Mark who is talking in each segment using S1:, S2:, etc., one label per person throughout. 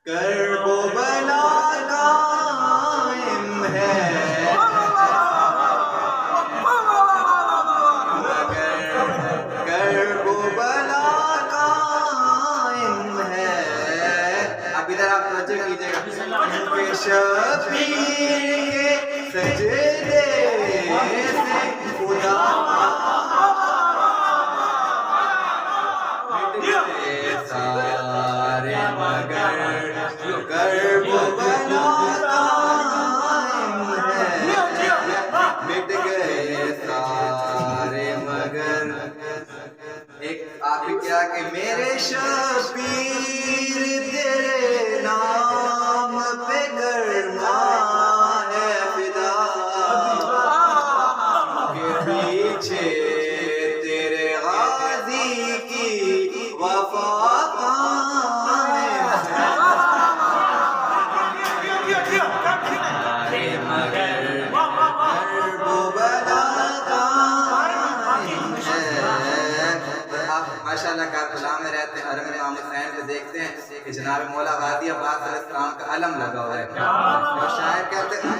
S1: کرب و بلا قائم ہے کرب و بلا قائم ہے. اب ادھر آپ توجہ کیجیے گا. شبیر کے سجدے سے خدا سارے مگر کرب و بلا قائم ہے. مٹ گئے سارے مگر ایک آپ کیا کہ میرے شبیر تیرے نام پہ کرنا ہے فدا کے پیچھے تیرے غازی کی وفا ماشاءاللہ کارکلام میں رہتے ہیں. حرم امام حسین کو دیکھتے ہیں کہ جناب مولا غازی عباس علیہ السلام کا علم لگا ہوا ہے. اور شاعر کہتے ہیں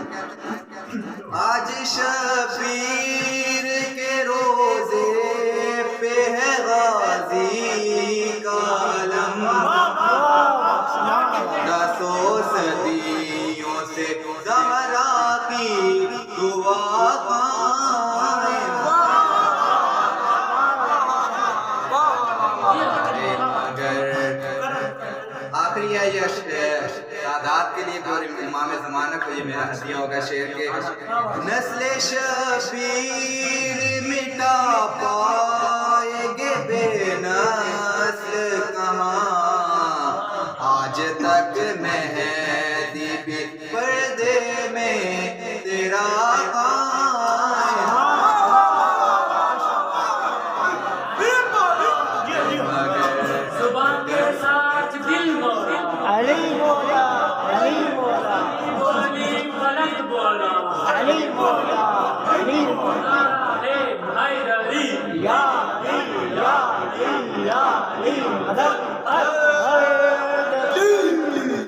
S1: آج شبیر کے روزے پہ ہے غازی کا علم. دسوں صدیوں سے زہرا کی دعا آخری ہے یہ تعداد کے لیے اور امام زمانہ کو یہ میرا ہدیہ ہوگا شعر کے. نسل شبیر مٹا پائے گے بے نسل کہاں آج تک